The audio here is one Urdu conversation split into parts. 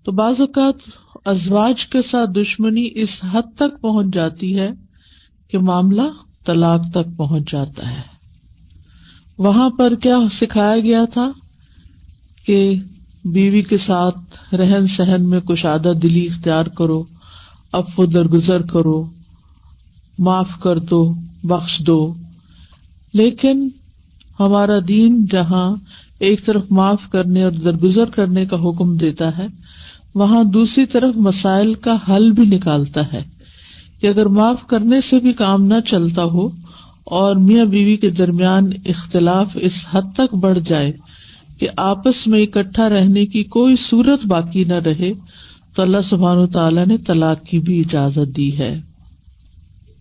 تو بعض اوقات ازواج کے ساتھ دشمنی اس حد تک پہنچ جاتی ہے کہ معاملہ طلاق تک پہنچ جاتا ہے. وہاں پر کیا سکھایا گیا تھا کہ بیوی کے ساتھ رہن سہن میں کشادہ دلی اختیار کرو، عفو درگزر کرو، معاف کر دو، بخش دو. لیکن ہمارا دین جہاں ایک طرف معاف کرنے اور درگزر کرنے کا حکم دیتا ہے، وہاں دوسری طرف مسائل کا حل بھی نکالتا ہے کہ اگر معاف کرنے سے بھی کام نہ چلتا ہو اور میاں بیوی کے درمیان اختلاف اس حد تک بڑھ جائے کہ آپس میں اکٹھا رہنے کی کوئی صورت باقی نہ رہے، تو اللہ سبحانہ وتعالیٰ نے طلاق کی بھی اجازت دی ہے.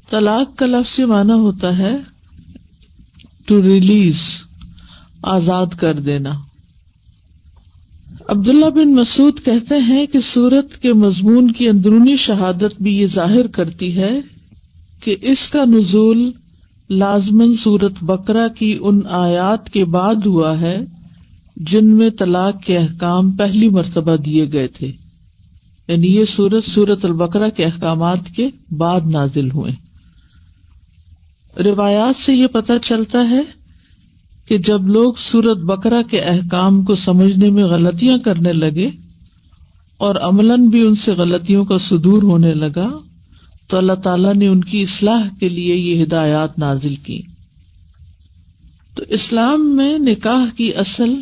طلاق کا لفظی معنی ہوتا ہے ٹو ریلیز، آزاد کر دینا. عبداللہ بن مسعود کہتے ہیں کہ سورت کے مضمون کی اندرونی شہادت بھی یہ ظاہر کرتی ہے کہ اس کا نزول لازماً سورت بقرہ کی ان آیات کے بعد ہوا ہے جن میں طلاق کے احکام پہلی مرتبہ دیے گئے تھے. یعنی یہ سورت البقرہ کے احکامات کے بعد نازل ہوئے. روایات سے یہ پتہ چلتا ہے کہ جب لوگ سورت بقرہ کے احکام کو سمجھنے میں غلطیاں کرنے لگے اور عملاً بھی ان سے غلطیوں کا صدور ہونے لگا، تو اللہ تعالیٰ نے ان کی اصلاح کے لیے یہ ہدایات نازل کی. تو اسلام میں نکاح کی اصل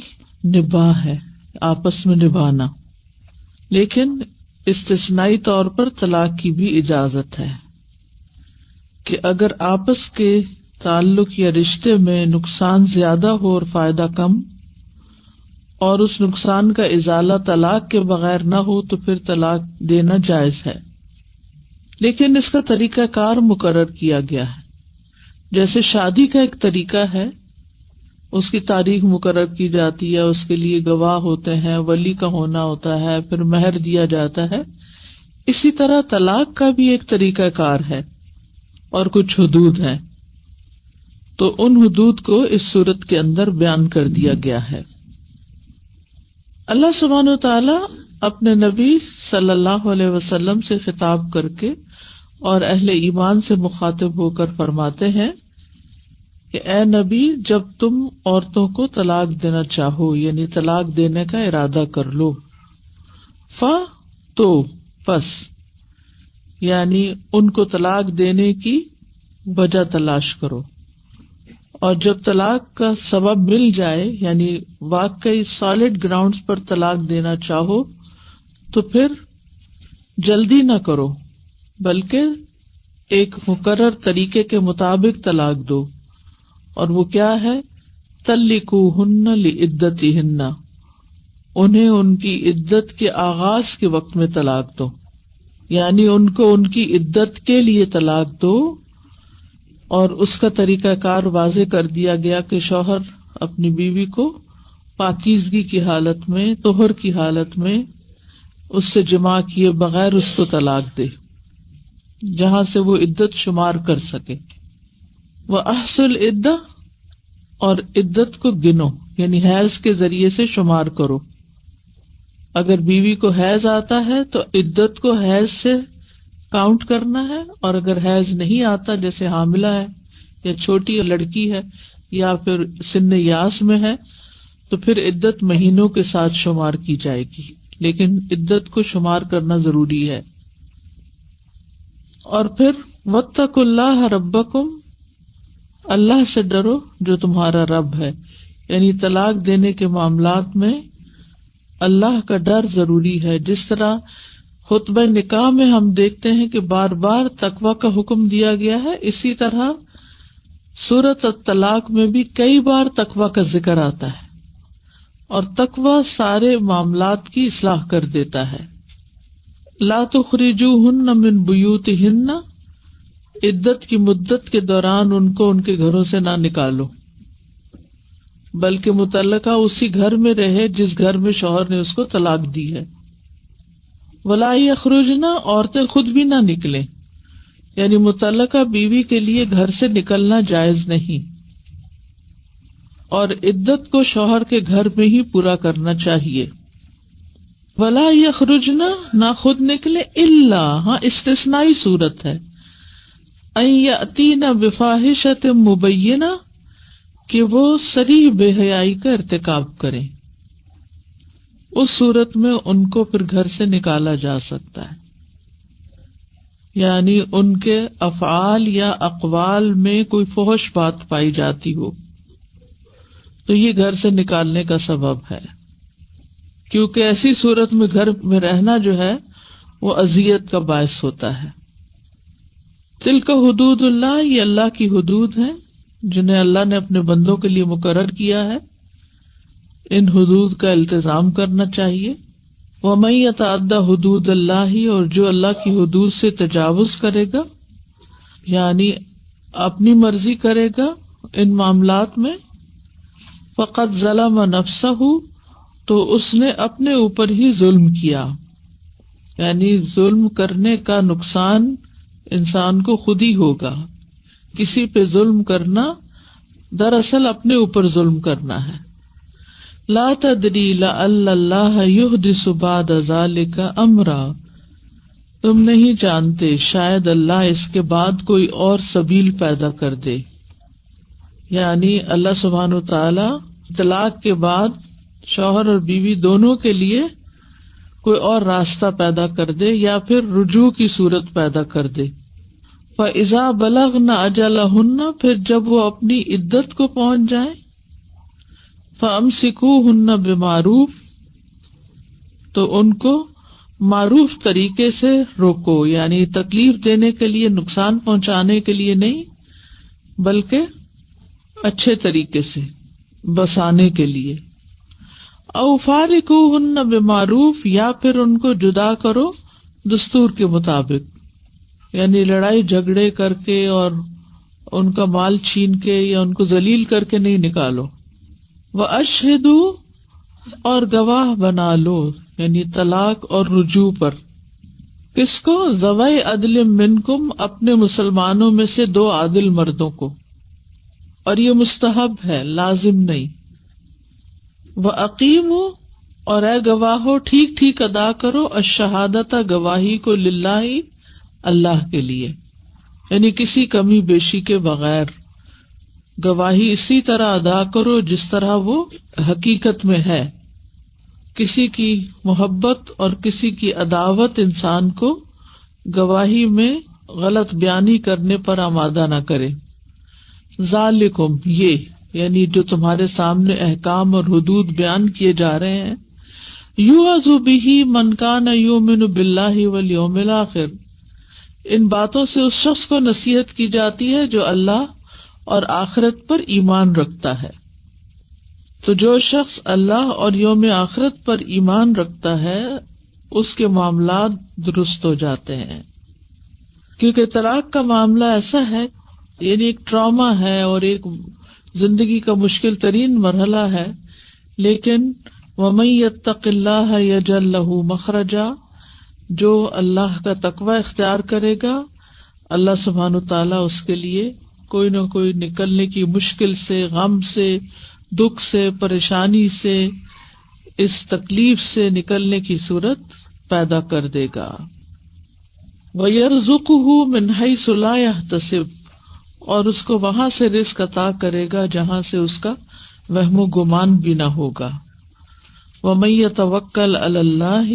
نباہ ہے، آپس میں نبھانا، لیکن استثنائی طور پر طلاق کی بھی اجازت ہے کہ اگر آپس کے تعلق یا رشتے میں نقصان زیادہ ہو اور فائدہ کم، اور اس نقصان کا ازالہ طلاق کے بغیر نہ ہو، تو پھر طلاق دینا جائز ہے. لیکن اس کا طریقہ کار مقرر کیا گیا ہے. جیسے شادی کا ایک طریقہ ہے، اس کی تاریخ مقرر کی جاتی ہے، اس کے لیے گواہ ہوتے ہیں، ولی کا ہونا ہوتا ہے، پھر مہر دیا جاتا ہے. اسی طرح طلاق کا بھی ایک طریقہ کار ہے اور کچھ حدود ہیں. تو ان حدود کو اس سورت کے اندر بیان کر دیا گیا ہے. اللہ سبحانہ وتعالی اپنے نبی صلی اللہ علیہ وسلم سے خطاب کر کے اور اہل ایمان سے مخاطب ہو کر فرماتے ہیں کہ اے نبی، جب تم عورتوں کو طلاق دینا چاہو، یعنی طلاق دینے کا ارادہ کر لو، تو پس، یعنی ان کو طلاق دینے کی وجہ تلاش کرو. اور جب طلاق کا سبب مل جائے، یعنی واقعی سالڈ گراؤنڈز پر طلاق دینا چاہو، تو پھر جلدی نہ کرو، بلکہ ایک مقرر طریقے کے مطابق طلاق دو. اور وہ کیا ہے؟ طلقوہن لعدتہن، انہیں ان کی عدت کے آغاز کے وقت میں طلاق دو، یعنی ان کو ان کی عدت کے لیے طلاق دو. اور اس کا طریقہ کار واضح کر دیا گیا کہ شوہر اپنی بیوی کو پاکیزگی کی حالت میں، طہر کی حالت میں اس سے جماع کیے بغیر اس کو طلاق دے، جہاں سے وہ عدت شمار کر سکے. وَأَحْصُوا الْعِدَّةَ، اور عدت کو گنو، یعنی حیض کے ذریعے سے شمار کرو. اگر بیوی کو حیض آتا ہے تو عدت کو حیض سے کاؤنٹ کرنا ہے، اور اگر حیض نہیں آتا، جیسے حاملہ ہے یا چھوٹی لڑکی ہے یا پھر سن یاس میں ہے، تو پھر عدت مہینوں کے ساتھ شمار کی جائے گی، لیکن عدت کو شمار کرنا ضروری ہے. اور پھر واتقوا اللہ ربکم، اللہ سے ڈرو جو تمہارا رب ہے. یعنی طلاق دینے کے معاملات میں اللہ کا ڈر ضروری ہے. جس طرح خطبہ نکاح میں ہم دیکھتے ہیں کہ بار بار تقوی کا حکم دیا گیا ہے، اسی طرح سورۃ الطلاق میں بھی کئی بار تقوی کا ذکر آتا ہے، اور تقوی سارے معاملات کی اصلاح کر دیتا ہے. لا تخرجوہن من بیوتہن، عدت کی مدت کے دوران ان کو ان کے گھروں سے نہ نکالو، بلکہ متعلقہ اسی گھر میں رہے جس گھر میں شوہر نے اس کو طلاق دی ہے. ولا یخرجن، عورتیں خود بھی نہ نکلیں، یعنی متعلقہ بیوی کے لیے گھر سے نکلنا جائز نہیں، اور عدت کو شوہر کے گھر میں ہی پورا کرنا چاہیے. ولا یخرجنا، نہ خود نکلے، الا، ہاں استثنائی صورت ہے، ان یاتینا بفاحشۃ مبینہ، کہ وہ صریح بے حیائی کا ارتکاب کریں، اس صورت میں ان کو پھر گھر سے نکالا جا سکتا ہے، یعنی ان کے افعال یا اقوال میں کوئی فحش بات پائی جاتی ہو تو یہ گھر سے نکالنے کا سبب ہے، کیونکہ ایسی صورت میں گھر میں رہنا جو ہے وہ اذیت کا باعث ہوتا ہے۔ تلک حدود اللہ، یہ اللہ کی حدود ہیں جنہیں اللہ نے اپنے بندوں کے لیے مقرر کیا ہے، ان حدود کا التزام کرنا چاہیے۔ وَمَن يَتَعَدَّ حدود اللہ، اور جو اللہ کی حدود سے تجاوز کرے گا، یعنی اپنی مرضی کرے گا ان معاملات میں، فقد ظلم نفسہ، تو اس نے اپنے اوپر ہی ظلم کیا، یعنی ظلم کرنے کا نقصان انسان کو خود ہی ہوگا۔ کسی پہ ظلم کرنا دراصل اپنے اوپر ظلم کرنا ہے۔ لا تدری لعل اللہ یحدث بعد ذلک امرا، تم نہیں جانتے شاید اللہ اس کے بعد کوئی اور سبیل پیدا کر دے، یعنی اللہ سبحانہ و تعالی طلاق کے بعد شوہر اور بیوی دونوں کے لیے کوئی اور راستہ پیدا کر دے یا پھر رجوع کی صورت پیدا کر دے۔ فَإِذَا بَلَغْنَ أَجَلَهُنَّ، پھر جب وہ اپنی عدت کو پہنچ جائیں، فَأَمْسِكُوهُنَّ بِمَعْرُوفٍ، تو ان کو معروف طریقے سے روکو، یعنی تکلیف دینے کے لیے، نقصان پہنچانے کے لیے نہیں، بلکہ اچھے طریقے سے بسانے کے لیے۔ او فارقوہن بمعروف، یا پھر ان کو جدا کرو دستور کے مطابق، یعنی لڑائی جھگڑے کر کے اور ان کا مال چھین کے یا ان کو ذلیل کر کے نہیں نکالو۔ وَأَشْهِدُوا، اور گواہ بنا لو، یعنی طلاق اور رجوع پر، کس کو؟ ذوی عدل منکم، اپنے مسلمانوں میں سے 2 عادل مردوں کو، اور یہ مستحب ہے، لازم نہیں۔ وَأَقِیمُوا، اور اے گواہو ٹھیک ٹھیک ادا کرو، الشہادۃ، گواہی کو، للہ، اللہ کے لیے، یعنی کسی کمی بیشی کے بغیر گواہی اسی طرح ادا کرو جس طرح وہ حقیقت میں ہے۔ کسی کی محبت اور کسی کی عداوت انسان کو گواہی میں غلط بیانی کرنے پر آمادہ نہ کرے۔ ذالکم، یہ یعنی جو تمہارے سامنے احکام اور حدود بیان کیے جا رہے ہیں، یوعظ بہ من کان یؤمن باللہ والیوم الآخر، ان باتوں سے اس شخص کو نصیحت کی جاتی ہے جو اللہ اور آخرت پر ایمان رکھتا ہے۔ تو جو شخص اللہ اور یوم آخرت پر ایمان رکھتا ہے اس کے معاملات درست ہو جاتے ہیں، کیونکہ طلاق کا معاملہ ایسا ہے، یعنی ایک ٹراما ہے اور ایک زندگی کا مشکل ترین مرحلہ ہے، لیکن وَمَن يَتَّقِ اللَّهَ يَجْعَل لَّهُ مَخْرَجًا، جو اللہ کا تقوی اختیار کرے گا، اللہ سبحانہ تعالیٰ اس کے لیے کوئی نہ کوئی نکلنے کی مشکل سے، غم سے، دکھ سے، پریشانی سے، اس تکلیف سے نکلنے کی صورت پیدا کر دے گا۔ وَيَرْزُقُهُ مِنْ حَيْثُ لَا يَحْتَسِبُ، اور اس کو وہاں سے رزق عطا کرے گا جہاں سے اس کا وہم و گمان بھی نہ ہوگا۔ وَمَن يَتَوَکَّلْ عَلَى اللَّهِ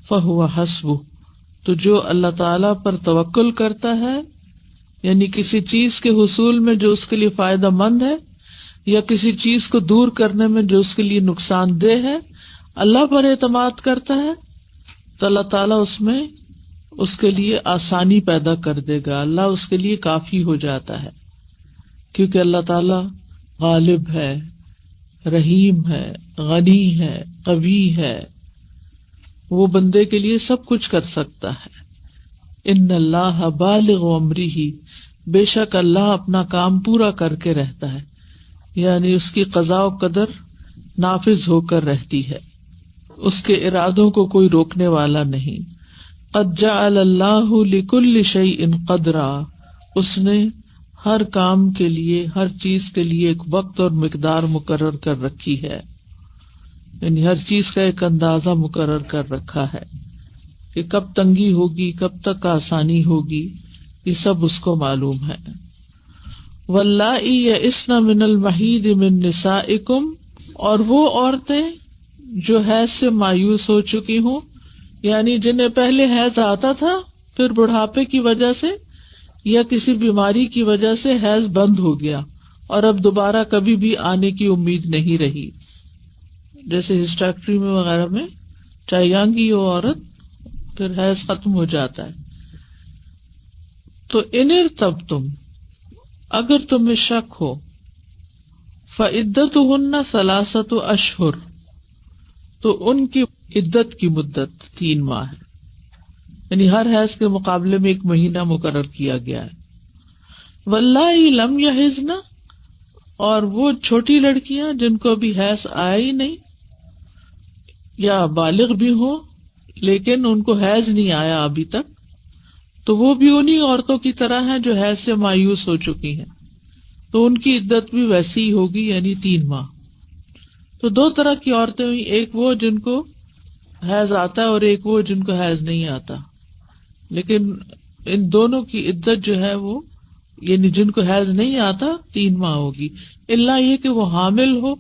فَهُوَ حَسْبُهُ، تو جو اللہ تعالی پر توکل کرتا ہے، یعنی کسی چیز کے حصول میں جو اس کے لیے فائدہ مند ہے یا کسی چیز کو دور کرنے میں جو اس کے لیے نقصان دہ ہے، اللہ پر اعتماد کرتا ہے تو اللہ تعالیٰ اس میں اس کے لیے آسانی پیدا کر دے گا، اللہ اس کے لیے کافی ہو جاتا ہے، کیونکہ اللہ تعالیٰ غالب ہے، رحیم ہے، غنی ہے، قوی ہے، وہ بندے کے لیے سب کچھ کر سکتا ہے۔ ان اللہ بالغ امرہ، بے شک اللہ اپنا کام پورا کر کے رہتا ہے، یعنی اس کی قضاء و قدر نافذ ہو کر رہتی ہے، اس کے ارادوں کو کوئی روکنے والا نہیں۔ قد جعل اللہ لکل شیء قدرا، اس نے ہر کام کے لیے، ہر چیز کے لیے ایک وقت اور مقدار مقرر کر رکھی ہے۔ یعنی ہر چیز کا ایک اندازہ مقرر کر رکھا ہے کہ کب تنگی ہوگی، کب تک آسانی ہوگی، یہ سب اس کو معلوم ہے. واللائی یئسن من المحیض من نسائکم، اور وہ عورتیں جو حیض سے مایوس ہو چکی ہوں، یعنی جنہیں پہلے حیض آتا تھا پھر بڑھاپے کی وجہ سے یا کسی بیماری کی وجہ سے حیض بند ہو گیا اور اب دوبارہ کبھی بھی آنے کی امید نہیں رہی، جیسے ہسٹیکٹری میں وغیرہ میں چاہے ینگ ہی ہو عورت پھر حیض ختم ہو جاتا ہے. تو ان ارتبتم، اگر تمہیں شک ہو، فعدتہن ثلاثۃ اشہر، تو ان کی عدت کی مدت 3 ماہ ہے، یعنی ہر حیض کے مقابلے میں 1 مہینہ مقرر کیا گیا ہے. واللائی لم یحضن، اور وہ چھوٹی لڑکیاں جن کو ابھی حیض آیا ہی نہیں یا بالغ بھی ہوں لیکن ان کو حیض نہیں آیا ابھی تک، تو وہ بھی انہی عورتوں کی طرح ہیں جو حیض سے مایوس ہو چکی ہیں، تو ان کی عدت بھی ویسی ہی ہوگی، یعنی 3 ماہ. تو 2 طرح کی عورتیں ہوئی، ایک وہ جن کو حیض آتا ہے اور ایک وہ جن کو حیض نہیں آتا، لیکن ان دونوں کی عدت جو ہے وہ، یعنی جن کو حیض نہیں آتا 3 ماہ ہوگی، الا یہ کہ وہ حامل ہو.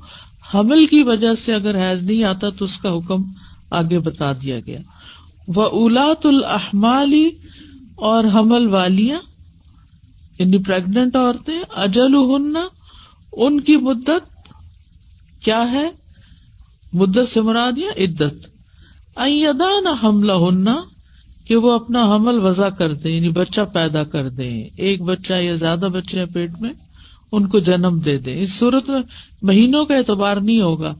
حمل کی وجہ سے اگر حیض نہیں آتا تو اس کا حکم آگے بتا دیا گیا. وَأُولَاتُ الْأَحْمَالِ، اور حمل والیاں یعنی پریگننٹ عورتیں، اجلہن، ان کی مدت کیا ہے، مدت سے مراد یا عدت، ان یضعن حملہن، کہ وہ اپنا حمل وضع کر دیں، یعنی بچہ پیدا کر دیں، ایک بچہ یا زیادہ بچے ہیں پیٹ میں ان کو جنم دے دیں. اس صورت میں مہینوں کا اعتبار نہیں ہوگا،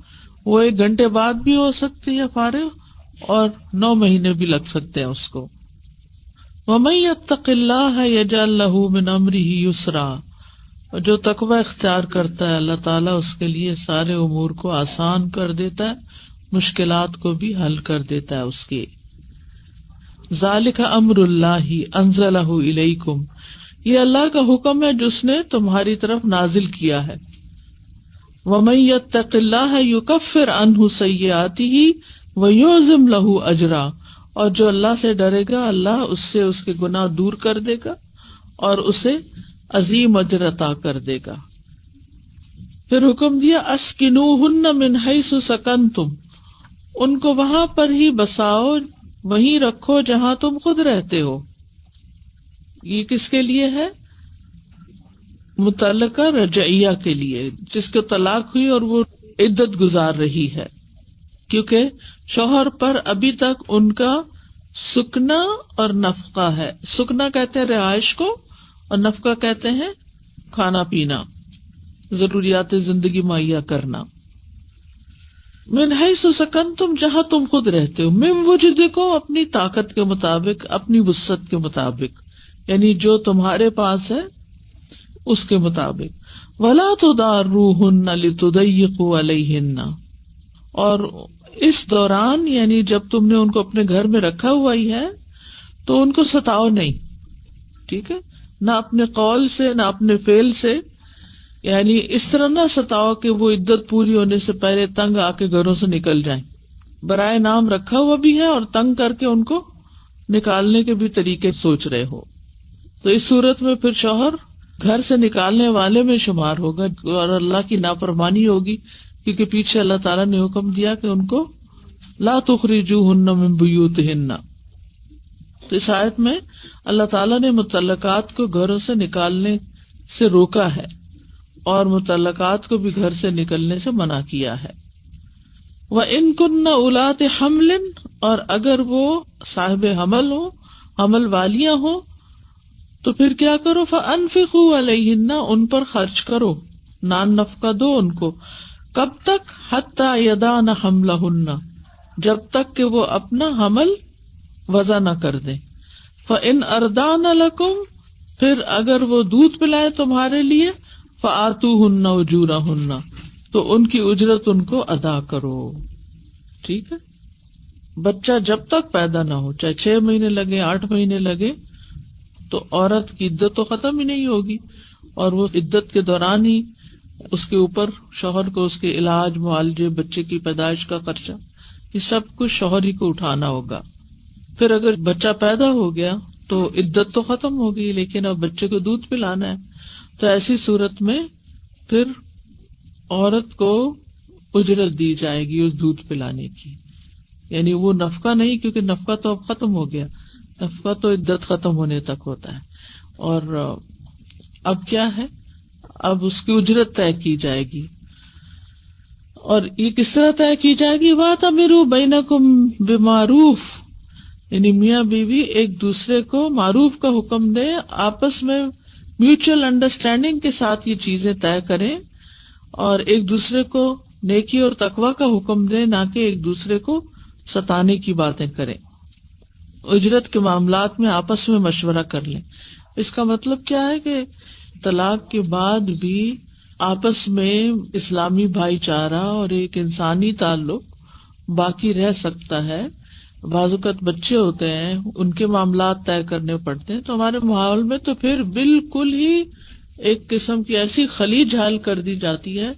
وہ 1 گھنٹے بعد بھی ہو سکتی ہے فارغ، اور 9 مہینے بھی لگ سکتے ہیں اس کو. وَمَن يَتَّقِ اللَّهَ يَجْعَل لَّهُ مِنْ أَمْرِهِ يُسْرًا، جو تقوی اختیار کرتا ہے اللہ تعالیٰ اس کے لیے سارے امور کو آسان کر دیتا ہے، مشکلات کو بھی حل کر دیتا ہے اس کے. ذالک امر اللہ انزلہ الیکم، یہ اللہ کا حکم ہے جس نے تمہاری طرف نازل کیا ہے. ومن یتق اللہ یکفر عنہ سیئاتہ ویعظم لہ اجرا، اور جو اللہ سے ڈرے گا اللہ اس سے اس کے گناہ دور کر دے گا اور اسے عظیم اجر عطا کر دے گا. پھر حکم دیا اسکنوہن من حیث سکنتم، ان کو وہاں پر ہی بساؤ، وہیں رکھو جہاں تم خود رہتے ہو. یہ کس کے لیے ہے؟ متعلقہ رجعیہ کے لیے، جس کو طلاق ہوئی اور وہ عدت گزار رہی ہے، کیونکہ شوہر پر ابھی تک ان کا سکنا اور نفقہ ہے. سکنا کہتے ہیں رہائش کو اور نفقہ کہتے ہیں کھانا پینا، ضروریات زندگی مہیا کرنا. من حیث سکنتم، جہاں تم خود رہتے ہو، من وجدکم، اپنی طاقت کے مطابق، اپنی وسعت کے مطابق، یعنی جو تمہارے پاس ہے اس کے مطابق. ولا تضاروہن لتضیقوا علیہن، اور اس دوران یعنی جب تم نے ان کو اپنے گھر میں رکھا ہوا ہی ہے تو ان کو ستاؤ نہیں، ٹھیک ہے، نہ اپنے قول سے نہ اپنے فعل سے، یعنی اس طرح نہ ستاؤ کہ وہ عدت پوری ہونے سے پہلے تنگ آ کے گھروں سے نکل جائیں. برائے نام رکھا ہوا بھی ہے اور تنگ کر کے ان کو نکالنے کے بھی طریقے سوچ رہے ہو، تو اس صورت میں پھر شوہر گھر سے نکالنے والے میں شمار ہوگا اور اللہ کی نافرمانی ہوگی، کیونکہ پیچھے اللہ تعالیٰ نے حکم دیا کہ ان کو لا تخرجوہن من بیوتہن. تو اس آیت میں اللہ تعالیٰ نے مطلقات کو گھروں سے نکالنے سے روکا ہے اور مطلقات کو بھی گھر سے نکلنے سے منع کیا ہے. وَإِن كُنَّ أُولَاتِ حَمْلٍ، اور اگر وہ صاحب حمل ہو، حمل والیاں ہو، تو پھر کیا کرو، فَأَنفِقُوا عَلَيْهِنَّ، ان پر خرچ کرو، نان نفقہ دو ان کو. کب تک؟ حَتَّى يَضَعْنَ حَمْلَهُنَّ، جب تک کہ وہ اپنا حمل وضع نہ کر دیں. فَإِنْ أَرْضَعْنَ لَكُمْ، پھر اگر وہ دودھ پلائے تمہارے لیے، فَآتُوهُنَّ أُجُورَهُنَّ، تو ان کی اجرت ان کو ادا کرو. ٹھیک ہے، بچہ جب تک پیدا نہ ہو، چاہے 6 مہینے لگے 8 مہینے لگے، تو عورت کی عدت تو ختم ہی نہیں ہوگی، اور وہ عدت کے دوران ہی اس کے اوپر شوہر کو اس کے علاج، معالجے، بچے کی پیدائش کا خرچہ، یہ سب کچھ شوہر ہی کو اٹھانا ہوگا. پھر اگر بچہ پیدا ہو گیا تو عدت تو ختم ہو گئی، لیکن اب بچے کو دودھ پلانا ہے، تو ایسی صورت میں پھر عورت کو اجرت دی جائے گی اس دودھ پلانے کی. یعنی وہ نفقہ نہیں، کیونکہ نفقہ تو اب ختم ہو گیا، نفقہ تو عدت ختم ہونے تک ہوتا ہے. اور اب کیا ہے، اب اس کی اجرت طے کی جائے گی. اور یہ کس طرح طے کی جائے گی؟ وَأَتَمِرُوا بَيْنَكُمْ بِمَعْرُوف، یعنی میاں بیوی ایک دوسرے کو معروف کا حکم دیں، آپس میں میوچل انڈرسٹینڈنگ کے ساتھ یہ چیزیں طے کریں، اور ایک دوسرے کو نیکی اور تقوی کا حکم دیں، نہ کہ ایک دوسرے کو ستانے کی باتیں کریں. اجرت کے معاملات میں آپس میں مشورہ کر لیں. اس کا مطلب کیا ہے کہ طلاق کے بعد بھی آپس میں اسلامی بھائی چارہ اور ایک انسانی تعلق باقی رہ سکتا ہے. بعض اوقات بچے ہوتے ہیں، ان کے معاملات طے کرنے پڑتے ہیں، تو ہمارے ماحول میں تو پھر بالکل ہی ایک قسم کی ایسی خلیج حال کر دی جاتی ہے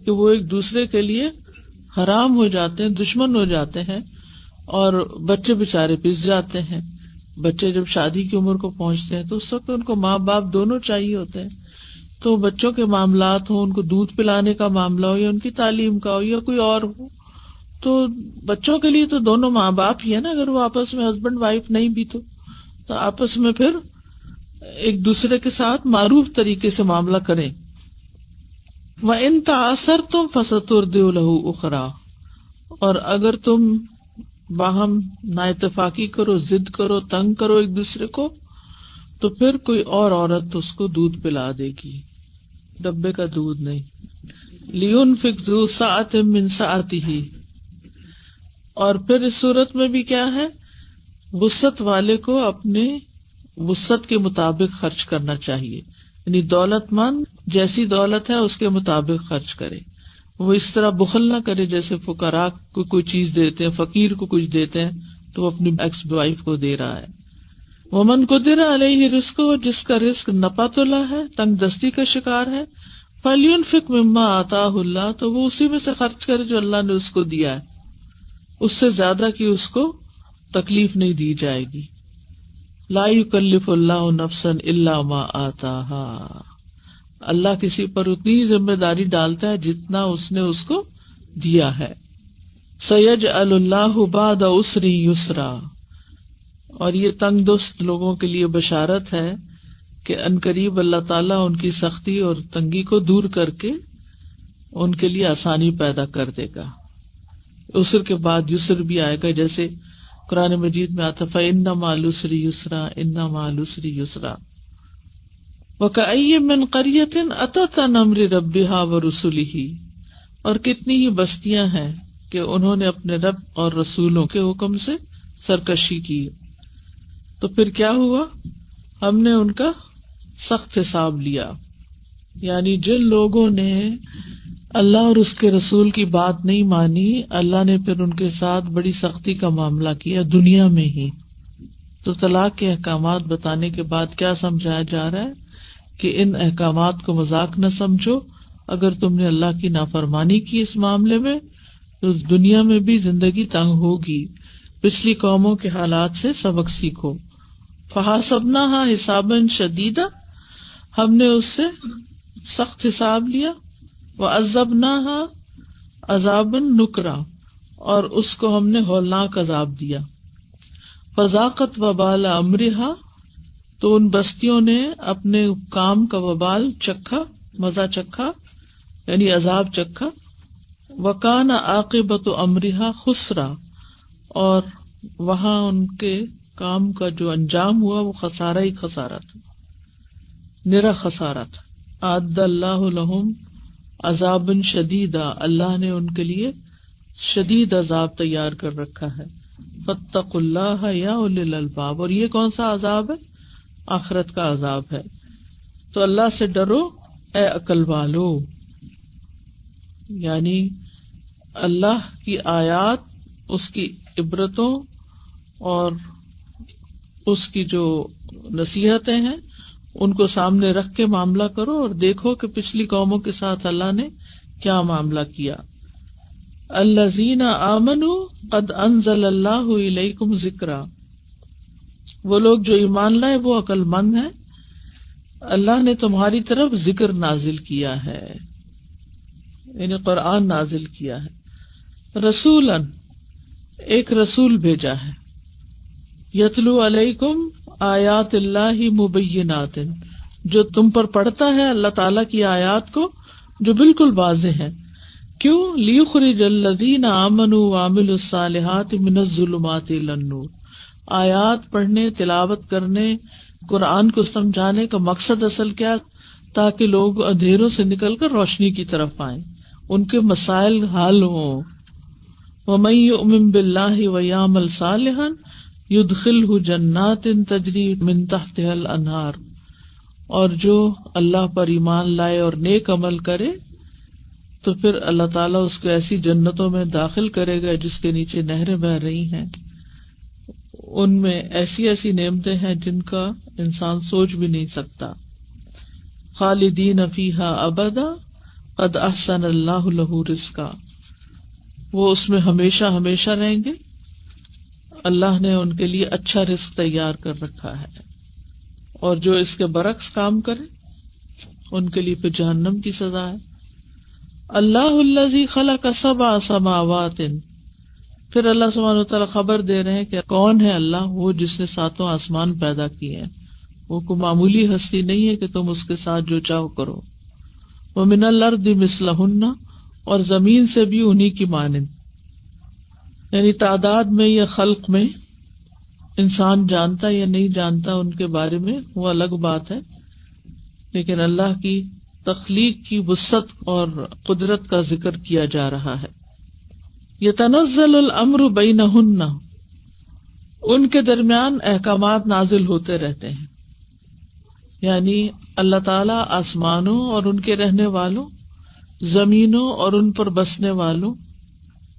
کہ وہ ایک دوسرے کے لیے حرام ہو جاتے ہیں، دشمن ہو جاتے ہیں، اور بچے بےچارے پس جاتے ہیں. بچے جب شادی کی عمر کو پہنچتے ہیں تو اس وقت ان کو ماں باپ دونوں چاہیے ہوتے ہیں. تو بچوں کے معاملات ہوں، ان کو دودھ پلانے کا معاملہ ہو یا ان کی تعلیم کا ہو یا کوئی اور ہو، تو بچوں کے لیے تو دونوں ماں باپ ہی ہے نا. اگر وہ آپس میں ہسبینڈ وائف نہیں بھی تو آپس میں پھر ایک دوسرے کے ساتھ معروف طریقے سے معاملہ کریں. وَإِن تَعَاثَرْتُمْ فَسَتُرْضِعُ لَهُ أُخْرَىٰ، اور اگر تم باہم نا اتفاقی کرو، ضد کرو، تنگ کرو ایک دوسرے کو، تو پھر کوئی اور عورت اس کو دودھ پلا دے گی، ڈبے کا دودھ نہیں. لِيُنْفِقْ ذُو سَعَةٍ مِّن سَعَتِهِ، اور پھر اس صورت میں بھی کیا ہے، وسعت والے کو اپنے وسعت کے مطابق خرچ کرنا چاہیے. یعنی دولت مند جیسی دولت ہے اس کے مطابق خرچ کرے. وہ اس طرح بخل نہ کرے جیسے فقراء کو کوئی چیز دیتے ہیں، فقیر کو کچھ دیتے ہیں تو وہ اپنی ایکس وائف کو دے رہا ہے. ومن قدر علیہ رزقہ، جس کا رزق نپا تلا ہے، تنگ دستی کا شکار ہے، فلینفق مما آتاہ اللہ، تو وہ اسی میں سے خرچ کرے جو اللہ نے اس کو دیا ہے، اس سے زیادہ کی اس کو تکلیف نہیں دی جائے گی. لا یکلف اللہ نفسا الا ما آتاہا، اللہ کسی پر اتنی ذمہ داری ڈالتا ہے جتنا اس نے اس کو دیا ہے. سیجعل اللہ بعد عسر یسرا، اور یہ تنگ دست لوگوں کے لیے بشارت ہے کہ عنقریب اللہ تعالیٰ ان کی سختی اور تنگی کو دور کر کے ان کے لیے آسانی پیدا کر دے گا. عسر کے بعد یسر بھی آئے گا، جیسے قرآن مجید میں آتا فَإِنَّ مَعَ الْعُسْرِ يُسْرًا إِنَّ مَعَ الْعُسْرِ يُسْرًا. وَكَأَيٍّ مِّن قَرْيَةٍ أَتَتْ عَنْ أَمْرِ رَبِّهَا وَرُسُلِهِ، اور کتنی ہی بستیاں ہیں کہ انہوں نے اپنے رب اور رسولوں کے حکم سے سرکشی کی. تو پھر کیا ہوا، ہم نے ان کا سخت حساب لیا. یعنی جن لوگوں نے اللہ اور اس کے رسول کی بات نہیں مانی، اللہ نے پھر ان کے ساتھ بڑی سختی کا معاملہ کیا دنیا میں ہی. تو طلاق کے احکامات بتانے کے بعد کیا سمجھایا جا رہا ہے کہ ان احکامات کو مذاق نہ سمجھو. اگر تم نے اللہ کی نافرمانی کی اس معاملے میں تو دنیا میں بھی زندگی تنگ ہوگی. پچھلی قوموں کے حالات سے سبق سیکھو. فحاسبناها حسابا شدیدا، ہم نے اس سے سخت حساب لیا. وعذبناها عذابا نکرا، اور اس کو ہم نے ہولناک عذاب دیا. فذاقت وبال امرها، تو ان بستیوں نے اپنے کام کا وبال چکھا، مزہ چکھا، یعنی عذاب چکھا. وکان عاقبت امرها خسرا، اور وہاں ان کے کام کا جو انجام ہوا وہ خسارہ ہی خسارہ تھا، نرا خسارہ تھا. اعد اللہ لہم عذابا شدیدا، اللہ نے ان کے لیے شدید عذاب تیار کر رکھا ہے. فاتقوا اللہ یا اولی الالباب، اور یہ کون سا عذاب ہے؟ آخرت کا عذاب ہے. تو اللہ سے ڈرو اے عقل والو. یعنی اللہ کی آیات، اس کی عبرتوں اور اس کی جو نصیحتیں ہیں ان کو سامنے رکھ کے معاملہ کرو اور دیکھو کہ پچھلی قوموں کے ساتھ اللہ نے کیا معاملہ کیا. الذین آمنوا قد انزل اللہ الیکم ذکرا، وہ لوگ جو ایمان لائے وہ عقل مند ہیں، اللہ نے تمہاری طرف ذکر نازل کیا ہے، یعنی قرآن نازل کیا ہے. رسولاً، ایک رسول بھیجا ہے، یتلو علیکم آیات اللہ مبینات، جو تم پر پڑھتا ہے اللہ تعالیٰ کی آیات کو جو بالکل واضح ہے. کیوں؟ لیخرج الذین آمنوا وعملوا الصالحات من الظلمات الی النور. آیات پڑھنے، تلاوت کرنے، قرآن کو سمجھانے کا مقصد اصل کیا؟ تاکہ لوگ اندھیروں سے نکل کر روشنی کی طرف آئیں، ان کے مسائل حل ہوں. وَمَن يُؤْمِن بِاللَّهِ وَيَعْمَلْ صَالِحًا يُدْخِلْهُ جَنَّاتٍ تَجْرِي مِن تَحْتِهَا الْأَنْهَارُ، اور جو اللہ پر ایمان لائے اور نیک عمل کرے تو پھر اللہ تعالیٰ اس کو ایسی جنتوں میں داخل کرے گا جس کے نیچے نہریں بہہ رہی ہیں. ان میں ایسی ایسی نعمتیں ہیں جن کا انسان سوچ بھی نہیں سکتا. خالدین فیہا ابدا قد احسن اللہ لہ رزقا، وہ اس میں ہمیشہ ہمیشہ رہیں گے، اللہ نے ان کے لیے اچھا رزق تیار کر رکھا ہے. اور جو اس کے برعکس کام کرے ان کے لیے پھر جہنم کی سزا ہے. اللہ الذی خلق سبع سماوات، پھر اللہ سبحانہ وتعالیٰ خبر دے رہے ہیں کہ کون ہے اللہ، وہ جس نے ساتوں آسمان پیدا کیے ہیں. وہ کوئی معمولی ہستی نہیں ہے کہ تم اس کے ساتھ جو چاہو کرو. ومن الارض مثلہن، اور زمین سے بھی انہی کی مانند، یعنی تعداد میں یا خلق میں انسان جانتا یا نہیں جانتا ان کے بارے میں وہ الگ بات ہے، لیکن اللہ کی تخلیق کی وسعت اور قدرت کا ذکر کیا جا رہا ہے. یتنزل الامر بینہن، ان کے درمیان احکامات نازل ہوتے رہتے ہیں، یعنی اللہ تعالیٰ آسمانوں اور ان کے رہنے والوں، زمینوں اور ان پر بسنے والوں،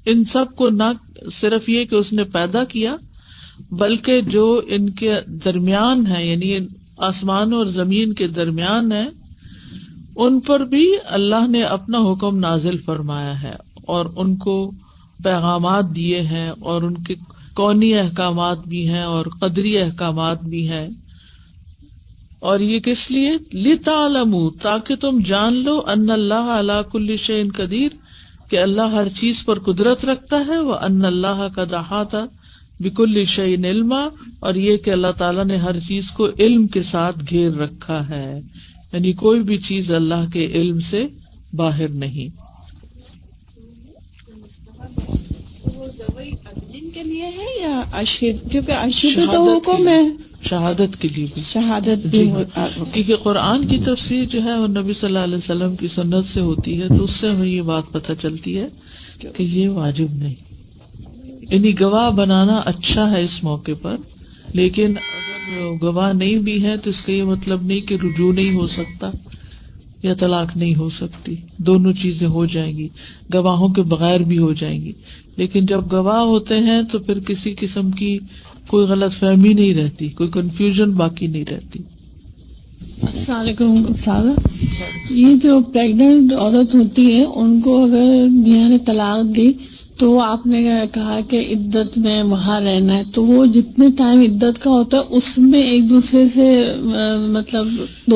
ان سب کو نہ صرف یہ کہ اس نے پیدا کیا بلکہ جو ان کے درمیان ہے، یعنی آسمان اور زمین کے درمیان ہے، ان پر بھی اللہ نے اپنا حکم نازل فرمایا ہے اور ان کو پیغامات دیے ہیں، اور ان کے کونی احکامات بھی ہیں اور قدری احکامات بھی ہیں. اور یہ کس لیے؟ لِتَعْلَمُوا، تاکہ تم جان لو، ان اللہ علی کل شیء قدیر، کہ اللہ ہر چیز پر قدرت رکھتا ہے، وَأَنَّ اللَّهَ قَدْ أَحَاطَ بِكُلِّ شَيْءٍ عِلْمًا، اور یہ کہ اللہ تعالیٰ نے ہر چیز کو علم کے ساتھ گھیر رکھا ہے، یعنی کوئی بھی چیز اللہ کے علم سے باہر نہیں. کے لیے ہے یا اشہد؟ کیونکہ اشہد تو حکم ہے، شہادت کے لیے بھی، شہادت بھی کیونکہ قرآن کی تفسیر جو ہے وہ نبی صلی اللہ علیہ وسلم کی سنت سے ہوتی ہے، تو اس سے ہمیں یہ بات پتہ چلتی ہے کہ یہ واجب نہیں. یعنی گواہ بنانا اچھا ہے اس موقع پر، لیکن اگر گواہ نہیں بھی ہے تو اس کا یہ مطلب نہیں کہ رجوع نہیں ہو سکتا یا طلاق نہیں ہو سکتی. دونوں چیزیں ہو جائیں گی، گواہوں کے بغیر بھی ہو جائیں گی. لیکن جب گواہ ہوتے ہیں تو پھر کسی قسم کی کوئی غلط فہمی نہیں رہتی، کوئی کنفیوژن باقی نہیں رہتی. السلام علیکم استاذہ، یہ جو پریگننٹ عورت ہوتی ہے ان کو اگر میاں نے طلاق دی تو آپ نے کہا کہ عدت میں وہاں رہنا ہے، تو وہ جتنے ٹائم عدت کا ہوتا ہے اس میں ایک دوسرے سے مطلب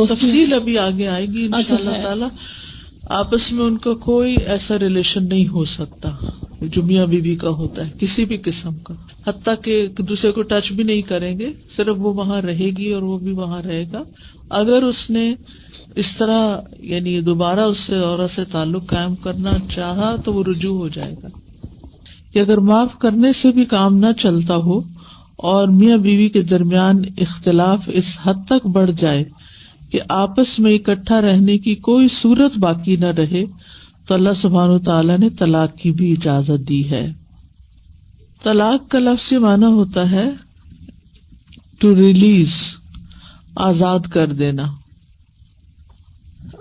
تفصیل ابھی آگے آئے گی انشاءاللہ تعالی. آپس میں ان کا کوئی ایسا ریلیشن نہیں ہو سکتا جو میاں بیوی کا ہوتا ہے کسی بھی قسم کا، حتیٰ کہ ایک دوسرے کو ٹچ بھی نہیں کریں گے، صرف وہ وہاں رہے گی اور وہ بھی وہاں رہے گا. اگر اس نے اس طرح یعنی دوبارہ اس سے عورت سے تعلق قائم کرنا چاہا تو وہ رجوع ہو جائے گا. کہ اگر معاف کرنے سے بھی کام نہ چلتا ہو اور میاں بیوی کے درمیان اختلاف اس حد تک بڑھ جائے کہ آپس میں اکٹھا رہنے کی کوئی صورت باقی نہ رہے، تو اللہ سبحانہ وتعالیٰ نے طلاق کی بھی اجازت دی ہے. طلاق کا لفظی معنی ہوتا ہے ٹو ریلیز، آزاد کر دینا.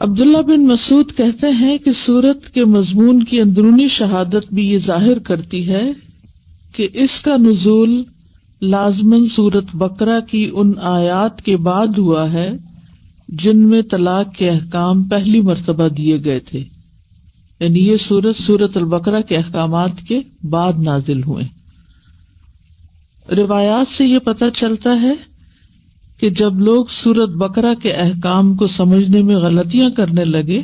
عبداللہ بن مسعود کہتے ہیں کہ سورت کے مضمون کی اندرونی شہادت بھی یہ ظاہر کرتی ہے کہ اس کا نزول لازماً سورت بقرہ کی ان آیات کے بعد ہوا ہے جن میں طلاق کے احکام پہلی مرتبہ دیے گئے تھے، یعنی یہ سورۃ البقرہ کے احکامات کے بعد نازل ہوئے۔ روایات سے یہ پتہ چلتا ہے کہ جب لوگ سورۃ بقرہ کے احکام کو سمجھنے میں غلطیاں کرنے لگے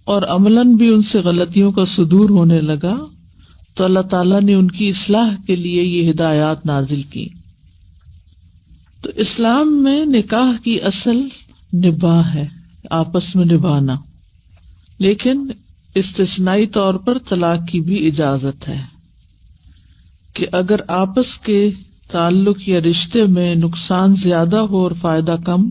اور عملاً بھی ان سے غلطیوں کا صدور ہونے لگا تو اللہ تعالیٰ نے ان کی اصلاح کے لیے یہ ہدایات نازل کی۔ تو اسلام میں نکاح کی اصل نباہ ہے، آپس میں نبھانا، لیکن استثنائی طور پر طلاق کی بھی اجازت ہے کہ اگر آپس کے تعلق یا رشتے میں نقصان زیادہ ہو اور فائدہ کم،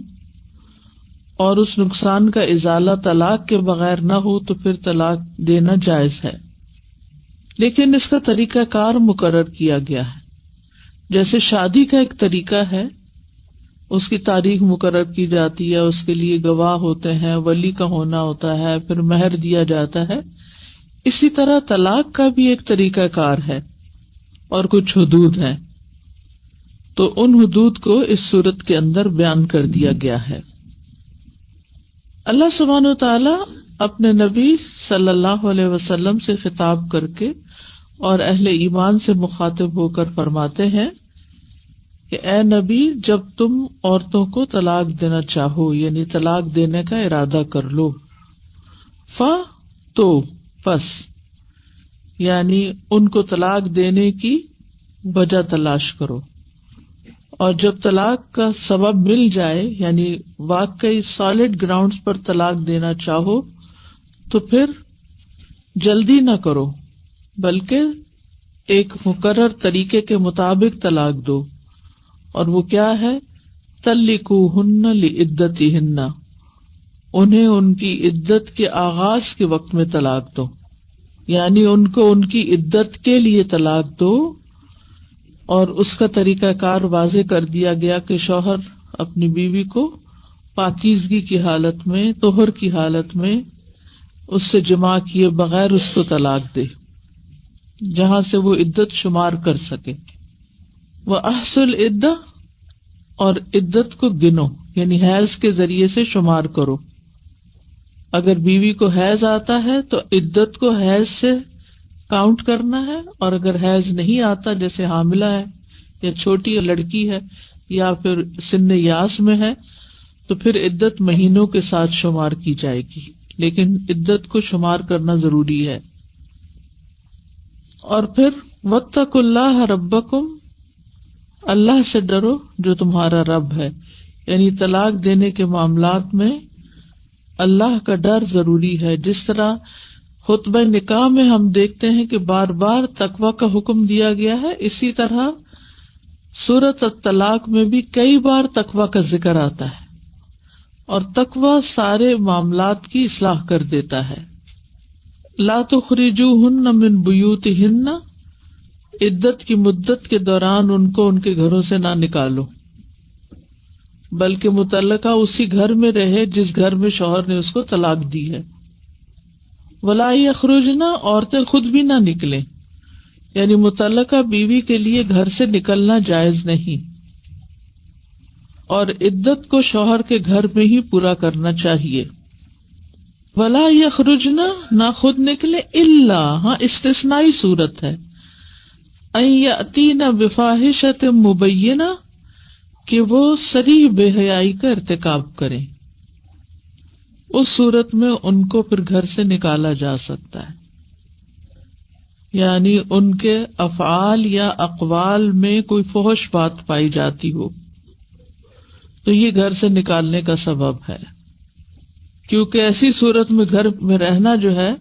اور اس نقصان کا ازالہ طلاق کے بغیر نہ ہو تو پھر طلاق دینا جائز ہے، لیکن اس کا طریقہ کار مقرر کیا گیا ہے۔ جیسے شادی کا ایک طریقہ ہے، اس کی تاریخ مقرر کی جاتی ہے، اس کے لیے گواہ ہوتے ہیں، ولی کا ہونا ہوتا ہے، پھر مہر دیا جاتا ہے، اسی طرح طلاق کا بھی ایک طریقہ کار ہے اور کچھ حدود ہیں، تو ان حدود کو اس صورت کے اندر بیان کر دیا گیا ہے۔ اللہ سبحانہ و تعالی اپنے نبی صلی اللہ علیہ وسلم سے خطاب کر کے اور اہل ایمان سے مخاطب ہو کر فرماتے ہیں کہ اے نبی، جب تم عورتوں کو طلاق دینا چاہو، یعنی طلاق دینے کا ارادہ کر لو، تو پس، یعنی ان کو طلاق دینے کی وجہ تلاش کرو، اور جب طلاق کا سبب مل جائے، یعنی واقعی سالڈ گراؤنڈز پر طلاق دینا چاہو تو پھر جلدی نہ کرو، بلکہ ایک مقرر طریقے کے مطابق طلاق دو، اور وہ کیا ہے؟ طلقوہن لعدتہن، انہیں ان کی عدت کے آغاز کے وقت میں طلاق دو، یعنی ان کو ان کی عدت کے لیے طلاق دو۔ اور اس کا طریقہ کار واضح کر دیا گیا کہ شوہر اپنی بیوی کو پاکیزگی کی حالت میں، طہر کی حالت میں اس سے جماع کیے بغیر اس کو طلاق دے، جہاں سے وہ عدت شمار کر سکے۔ وَأَحْصُوا الْعِدَّةَ، اور عدت کو گنو، یعنی حیض کے ذریعے سے شمار کرو۔ اگر بیوی کو حیض آتا ہے تو عدت کو حیض سے کاؤنٹ کرنا ہے، اور اگر حیض نہیں آتا، جیسے حاملہ ہے یا چھوٹی لڑکی ہے یا پھر سن یاس میں ہے، تو پھر عدت مہینوں کے ساتھ شمار کی جائے گی، لیکن عدت کو شمار کرنا ضروری ہے۔ اور پھر واتقوا اللہ ربکم، اللہ سے ڈرو جو تمہارا رب ہے، یعنی طلاق دینے کے معاملات میں اللہ کا ڈر ضروری ہے۔ جس طرح خطبہ نکاح میں ہم دیکھتے ہیں کہ بار بار تقوی کا حکم دیا گیا ہے، اسی طرح سورۃ الطلاق میں بھی کئی بار تقوی کا ذکر آتا ہے، اور تقوی سارے معاملات کی اصلاح کر دیتا ہے۔ لا تخرجوہن من بیوتہن، عدت کی مدت کے دوران ان کو ان کے گھروں سے نہ نکالو، بلکہ متعلقہ اسی گھر میں رہے جس گھر میں شوہر نے اس کو طلاق دی ہے۔ ولا یخرجن، عورتیں خود بھی نہ نکلیں، یعنی متعلقہ بیوی کے لیے گھر سے نکلنا جائز نہیں، اور عدت کو شوہر کے گھر میں ہی پورا کرنا چاہیے۔ ولا یخرجن، نہ خود نکلے، الا، ہاں استثنائی صورت ہے، ان یاتین بفاحشۃ مبینہ، کہ وہ صریح بے حیائی کا ارتکاب کریں، اس صورت میں ان کو پھر گھر سے نکالا جا سکتا ہے، یعنی ان کے افعال یا اقوال میں کوئی فحش بات پائی جاتی ہو تو یہ گھر سے نکالنے کا سبب ہے، کیونکہ ایسی صورت میں گھر میں رہنا جو ہے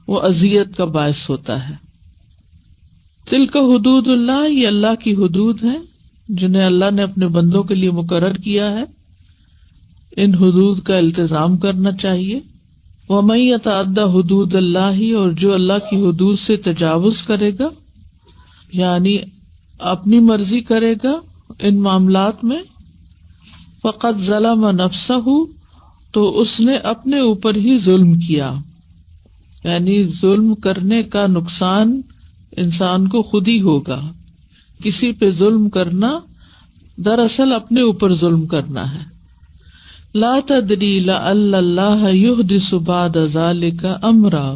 وہ اذیت کا باعث ہوتا ہے۔ تلک حدود اللہ، یہ اللہ کی حدود ہیں جنہیں اللہ نے اپنے بندوں کے لیے مقرر کیا ہے، ان حدود کا التزام کرنا چاہیے۔ وَمَن يَتَعَدَّ حُدُودَ اللَّهِ، اور جو اللہ کی حدود سے تجاوز کرے گا، یعنی اپنی مرضی کرے گا ان معاملات میں، فَقَدْ ظَلَمَ نَفْسَهُ، تو اس نے اپنے اوپر ہی ظلم کیا، یعنی ظلم کرنے کا نقصان انسان کو خود ہی ہوگا۔ کسی پہ ظلم کرنا دراصل اپنے اوپر ظلم کرنا ہے۔ لا تدری لعل اللہ یحدث بعد ذلک امرا،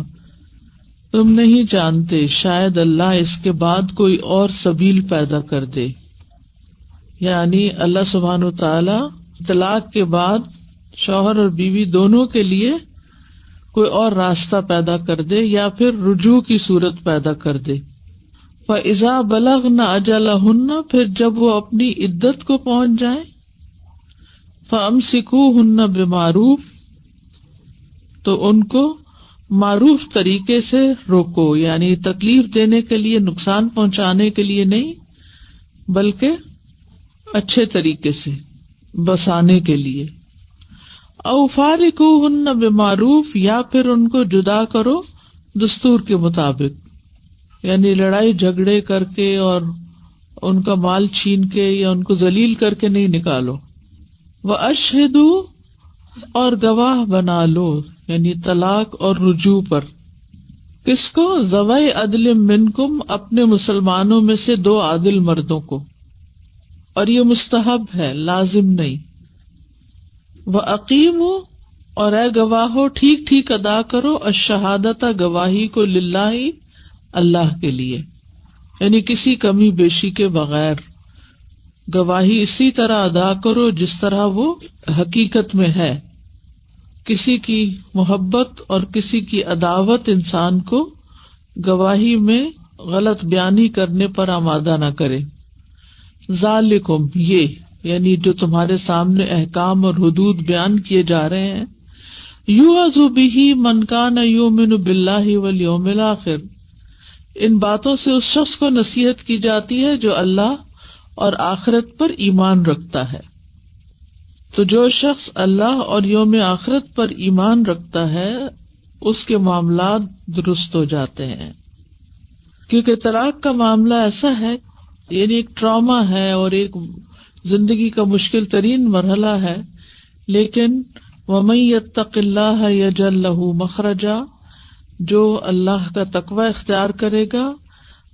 تم نہیں جانتے شاید اللہ اس کے بعد کوئی اور سبیل پیدا کر دے. یعنی اللہ سبحانہ وتعالی طلاق کے بعد شوہر اور بیوی دونوں کے لیے کوئی اور راستہ پیدا کر دے یا پھر رجوع کی صورت پیدا کر دے. فَإِذَا بَلَغْنَ أَجَلَهُنَّ، پھر جب وہ اپنی عدت کو پہنچ جائیں، فَأَمْسِكُوهُنَّ بِمَعْرُوف، تو ان کو معروف طریقے سے روکو، یعنی تکلیف دینے کے لیے، نقصان پہنچانے کے لیے نہیں، بلکہ اچھے طریقے سے بسانے کے لیے. او فارقوہن بمعروف، یا پھر ان کو جدا کرو دستور کے مطابق، یعنی لڑائی جھگڑے کر کے اور ان کا مال چھین کے یا ان کو ذلیل کر کے نہیں نکالو. وَأَشْهِدُوا، اور گواہ بنا لو، یعنی طلاق اور رجوع پر. کس کو؟ ذوی عدل منکم، اپنے مسلمانوں میں سے 2 عادل مردوں کو، اور یہ مستحب ہے، لازم نہیں. وَأَقِیمُوا، اور اے گواہو ٹھیک ٹھیک ادا کرو، الشہادۃ، گواہی کو، للہ، اللہ کے لیے، یعنی کسی کمی بیشی کے بغیر. گواہی اسی طرح ادا کرو جس طرح وہ حقیقت میں ہے. کسی کی محبت اور کسی کی عداوت انسان کو گواہی میں غلط بیانی کرنے پر آمادہ نہ کرے. ذالکم، یہ یعنی جو تمہارے سامنے احکام اور حدود بیان کیے جا رہے ہیں، یوعظ بہ من کان یؤمن باللہ والیوم الآخر، ان باتوں سے اس شخص کو نصیحت کی جاتی ہے جو اللہ اور آخرت پر ایمان رکھتا ہے. تو جو شخص اللہ اور یوم آخرت پر ایمان رکھتا ہے اس کے معاملات درست ہو جاتے ہیں. کیونکہ طلاق کا معاملہ ایسا ہے، یعنی ایک ٹراما ہے اور ایک زندگی کا مشکل ترین مرحلہ ہے، لیکن وَمَن يَتَّقِ اللَّهَ يَجْعَل لَّهُ مَخْرَجًا، جو اللہ کا تقوی اختیار کرے گا،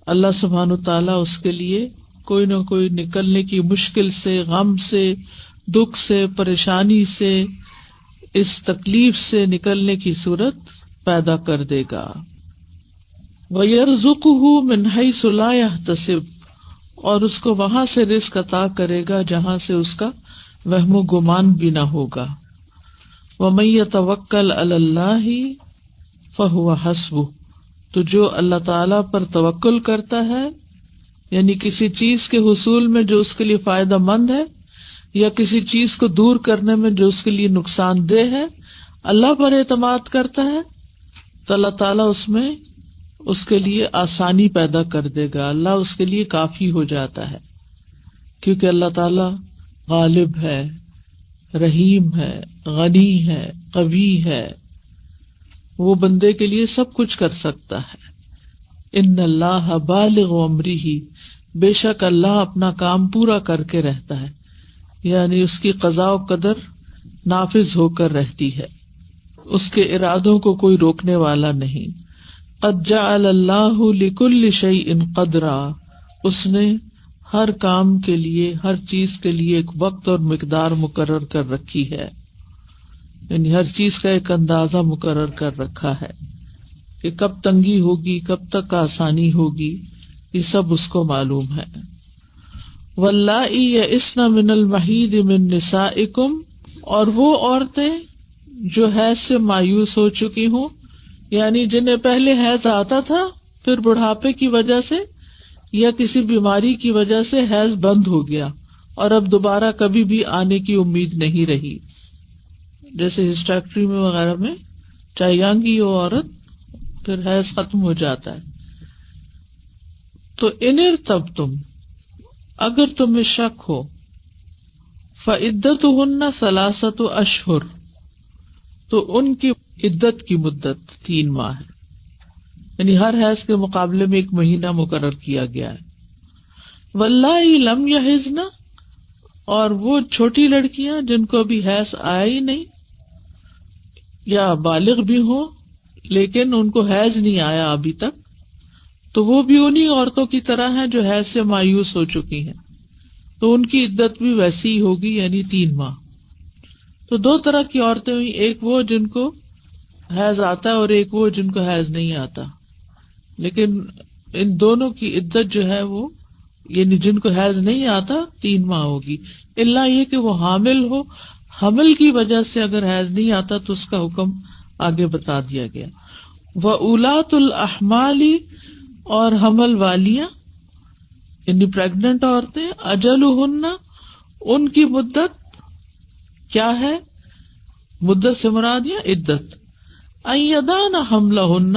اللہ سبحانہ وتعالیٰ اس کے لیے کوئی نہ کوئی نکلنے کی مشکل سے، غم سے، دکھ سے، پریشانی سے، اس تکلیف سے نکلنے کی صورت پیدا کر دے گا. وَيَرْزُقُهُ مِنْ حَيْثُ لَا يَحْتَسِبُ، اور اس کو وہاں سے رزق عطا کرے گا جہاں سے اس کا وہم و گمان بھی نہ ہوگا. وَمَن يَتَوَکَّلْ عَلَى اللَّهِ فَهُوَ حَسْبُهُ، تو جو اللہ تعالیٰ پر توکل کرتا ہے، یعنی کسی چیز کے حصول میں جو اس کے لیے فائدہ مند ہے یا کسی چیز کو دور کرنے میں جو اس کے لیے نقصان دہ ہے، اللہ پر اعتماد کرتا ہے تو اللہ تعالیٰ اس میں اس کے لیے آسانی پیدا کر دے گا. اللہ اس کے لیے کافی ہو جاتا ہے، کیونکہ اللہ تعالیٰ غالب ہے، رحیم ہے، غنی ہے، قوی ہے، وہ بندے کے لیے سب کچھ کر سکتا ہے. ان اللہ بالغ امرہ، بے شک اللہ اپنا کام پورا کر کے رہتا ہے، یعنی اس کی قضاء و قدر نافذ ہو کر رہتی ہے، اس کے ارادوں کو کوئی روکنے والا نہیں. قد جعل اللہ لکل شیء قدرا، اس نے ہر کام کے لیے، ہر چیز کے لیے ایک وقت اور مقدار مقرر کر رکھی ہے، یعنی ہر چیز کا ایک اندازہ مقرر کر رکھا ہے کہ کب تنگی ہوگی، کب تک آسانی ہوگی، یہ سب اس کو معلوم ہے. واللائی یئسن من المحیض من نسائکم، اور وہ عورتیں جو حیض سے مایوس ہو چکی ہوں، یعنی جنہیں پہلے حیض آتا تھا پھر بڑھاپے کی وجہ سے یا کسی بیماری کی وجہ سے حیض بند ہو گیا اور اب دوبارہ کبھی بھی آنے کی امید نہیں رہی، جیسے ہسٹیکٹری میں وغیرہ میں چاہے ینگ ہی ہو عورت پھر حیض ختم ہو جاتا ہے. تو ان ارتبتم، اگر تمہیں شک ہو، فعدتہن 3 اشہر، تو ان کی عدت کی مدت 3 ماہ ہے، یعنی ہر حیض کے مقابلے میں 1 مہینہ مقرر کیا گیا ہے. واللائی لم یحضن، اور وہ چھوٹی لڑکیاں جن کو ابھی حیض آیا ہی نہیں یا بالغ بھی ہوں لیکن ان کو حیض نہیں آیا ابھی تک، تو وہ بھی انہی عورتوں کی طرح ہیں جو حیض سے مایوس ہو چکی ہیں، تو ان کی عدت بھی ویسی ہی ہوگی، یعنی 3 ماہ. تو دو طرح کی عورتیں ہوئی، ایک وہ جن کو حیض آتا ہے اور ایک وہ جن کو حیض نہیں آتا. لیکن ان دونوں کی عدت جو ہے وہ، یعنی جن کو حیض نہیں آتا 3 ماہ ہوگی، الا یہ کہ وہ حامل ہو. حمل کی وجہ سے اگر حیض نہیں آتا تو اس کا حکم آگے بتا دیا گیا. وَأُولَاتُ الْأَحْمَالِ، اور حمل والیاں یعنی پریگننٹ عورتیں، اجلہن، ان کی مدت کیا ہے؟ مدت سے مراد یا عدت؟ ان یضعن حملہن،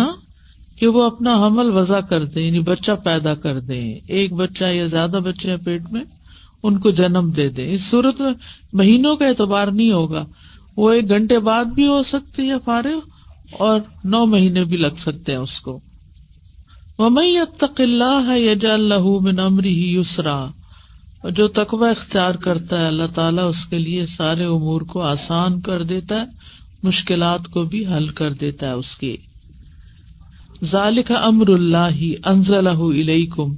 کہ وہ اپنا حمل وضع کر دیں، یعنی بچہ پیدا کر دیں. ایک بچہ یا زیادہ بچے ہیں پیٹ میں، ان کو جنم دے دیں. اس صورت میں مہینوں کا اعتبار نہیں ہوگا، وہ 1 گھنٹے بعد بھی ہو سکتی ہے فارغ، اور 9 مہینے بھی لگ سکتے ہیں اس کو. وَمَن يَتَّقِ اللَّهَ يَجْعَل لَّهُ مِنْ أَمْرِهِ يُسْرًا، اور جو تقوی اختیار کرتا ہے اللہ تعالیٰ اس کے لیے سارے امور کو آسان کر دیتا ہے، مشکلات کو بھی حل کر دیتا ہے اس کے. ذالک امر اللہ انزلہ الیکم،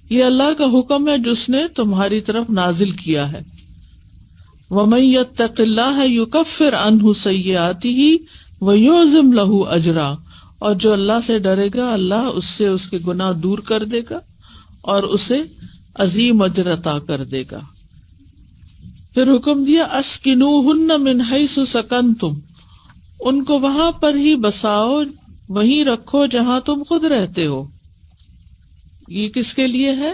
یہ اللہ کا حکم ہے جس نے تمہاری طرف نازل کیا ہے. ومن یتق اللہ یکفر عنہ سیئاتہ ویعظم لہ اجرا، اور جو اللہ سے ڈرے گا اللہ اس سے اس کے گناہ دور کر دے گا اور اسے عظیم اجر عطا کر دے گا. پھر حکم دیا اسکنوہن من حیث سکنتم، ان کو وہاں پر ہی بساؤ، وہیں رکھو جہاں تم خود رہتے ہو. یہ کس کے لیے ہے؟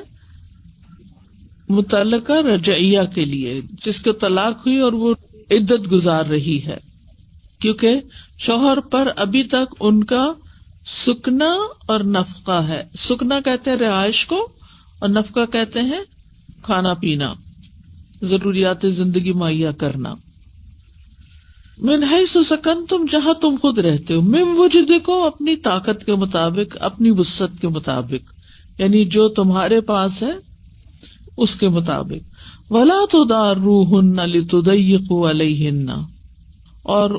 متعلقہ رجعیہ کے لیے، جس کو طلاق ہوئی اور وہ عدت گزار رہی ہے، کیونکہ شوہر پر ابھی تک ان کا سکنا اور نفقہ ہے. سکنا کہتے ہیں رہائش کو، اور نفقہ کہتے ہیں کھانا پینا، ضروریات زندگی مہیا کرنا. من حیث سکنتم، جہاں تم خود رہتے ہو، من وجدکم، اپنی طاقت کے مطابق، اپنی وسعت کے مطابق، یعنی جو تمہارے پاس ہے اس کے مطابق. ولا تضاروہن لتضیقوا علیہن، اور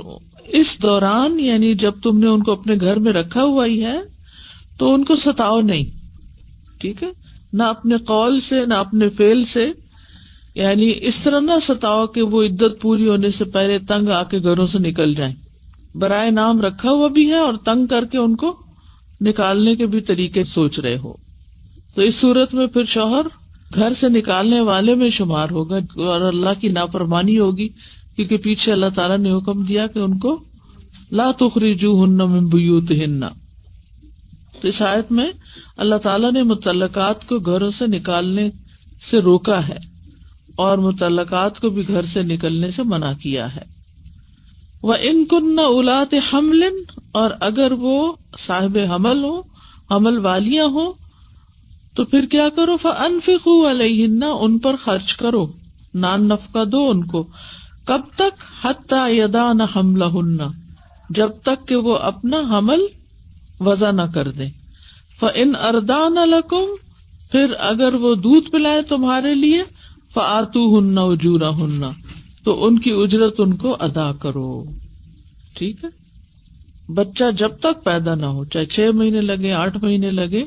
اس دوران یعنی جب تم نے ان کو اپنے گھر میں رکھا ہوا ہی ہے تو ان کو ستاؤ نہیں. ٹھیک ہے، نہ اپنے قول سے نہ اپنے فعل سے، یعنی اس طرح نہ ستاؤ کہ وہ عدت پوری ہونے سے پہلے تنگ آ کے گھروں سے نکل جائیں. برائے نام رکھا ہوا بھی ہے اور تنگ کر کے ان کو نکالنے کے بھی طریقے سوچ رہے ہو، تو اس صورت میں پھر شوہر گھر سے نکالنے والے میں شمار ہوگا اور اللہ کی نافرمانی ہوگی، کیونکہ پیچھے اللہ تعالیٰ نے حکم دیا کہ ان کو لا تخرجوہن من بیوتہن. تو اس آیت میں اللہ تعالیٰ نے مطلقات کو گھروں سے نکالنے سے روکا ہے اور مطلقات کو بھی گھر سے نکلنے سے منع کیا ہے. وَإِن كُنَّ أُولَاتِ حَمْلٍ، اور اگر وہ صاحب حمل ہو، حمل والیاں ہوں، تو پھر کیا کرو؟ فَأَنفِقُوا عَلَيْهِنَّ، ان پر خرچ کرو، نان نفقہ دو ان کو. کب تک؟ حَتَّى يَضَعْنَ حَمْلَهُنَّ، جب تک کہ وہ اپنا حمل وضع نہ کر دیں. فَإِنْ أَرْضَعْنَ لَكُمْ، پھر اگر وہ دودھ پلائے تمہارے لیے، فَآتُوهُنَّ أُجُورَهُنَّ، تو ان کی اجرت ان کو ادا کرو. ٹھیک ہے، بچہ جب تک پیدا نہ ہو، چاہے 6 مہینے لگے 8 مہینے لگے،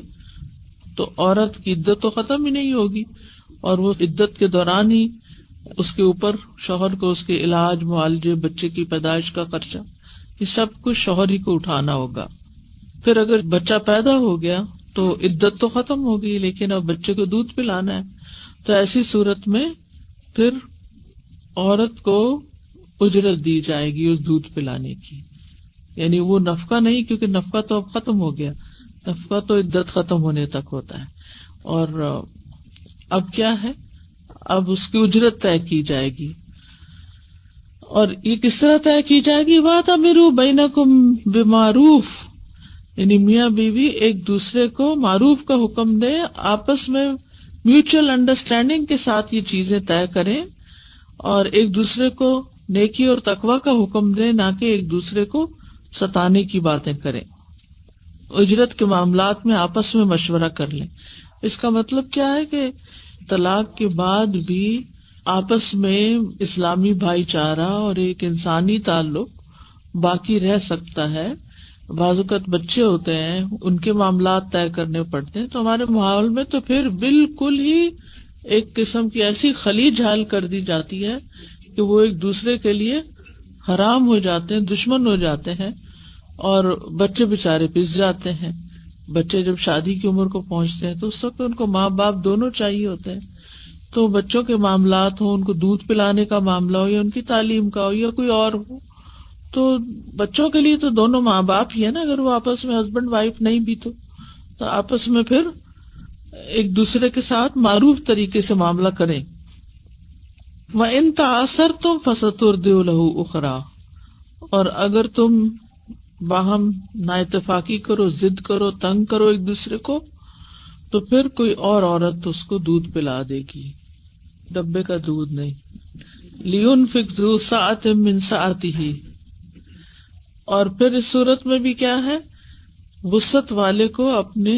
تو عورت کی عدت تو ختم ہی نہیں ہوگی، اور وہ عدت کے دوران ہی اس کے اوپر شوہر کو اس کے علاج، معالجے، بچے کی پیدائش کا خرچہ، یہ سب کچھ شوہر ہی کو اٹھانا ہوگا. پھر اگر بچہ پیدا ہو گیا تو عدت تو ختم ہوگی، لیکن اب بچے کو دودھ پلانا ہے، تو ایسی صورت میں پھر عورت کو اجرت دی جائے گی اس دودھ پلانے کی. یعنی وہ نفقہ نہیں، کیونکہ نفقہ تو اب ختم ہو گیا، نفقہ تو عدت ختم ہونے تک ہوتا ہے. اور اب کیا ہے، اب اس کی اجرت طے کی جائے گی. اور یہ کس طرح طے کی جائے گی؟ وَأَتَمِرُوا بَيْنَكُمْ بِمَعْرُوفٍ، یعنی میاں بیوی ایک دوسرے کو معروف کا حکم دے، آپس میں میوچل انڈرسٹینڈنگ کے ساتھ یہ چیزیں طے کریں، اور ایک دوسرے کو نیکی اور تقوی کا حکم دیں، نہ کہ ایک دوسرے کو ستانے کی باتیں کریں. اجرت کے معاملات میں آپس میں مشورہ کر لیں. اس کا مطلب کیا ہے کہ طلاق کے بعد بھی آپس میں اسلامی بھائی چارہ اور ایک انسانی تعلق باقی رہ سکتا ہے. بعض اوقات بچے ہوتے ہیں، ان کے معاملات طے کرنے پڑتے ہیں، تو ہمارے ماحول میں تو پھر بالکل ہی ایک قسم کی ایسی خلیج حل کر دی جاتی ہے کہ وہ ایک دوسرے کے لیے حرام ہو جاتے ہیں، دشمن ہو جاتے ہیں، اور بچے بےچارے پس جاتے ہیں. بچے جب شادی کی عمر کو پہنچتے ہیں تو اس وقت ان کو ماں باپ دونوں چاہیے ہوتے ہیں. تو بچوں کے معاملات ہوں، ان کو دودھ پلانے کا معاملہ ہو یا ان کی تعلیم کا ہو یا کوئی اور ہو، تو بچوں کے لیے تو دونوں ماں باپ ہی ہے نا. اگر وہ آپس میں ہسبینڈ وائف نہیں بھی تو آپس میں پھر ایک دوسرے کے ساتھ معروف طریقے سے معاملہ کریں. وَإِن تَعَاثَرْتُمْ فَسَتُرْضِعُ لَهُ أُخْرَىٰ، اور اگر تم باہم نااتفاقی کرو، ضد کرو، تنگ کرو ایک دوسرے کو، تو پھر کوئی اور عورت اس کو دودھ پلا دے گی، ڈبے کا دودھ نہیں. لِيُنْفِقْ ذُو سَعَةٍ مِّن سَعَتِهِ، اور پھر اس صورت میں بھی کیا ہے، وسعت والے کو اپنے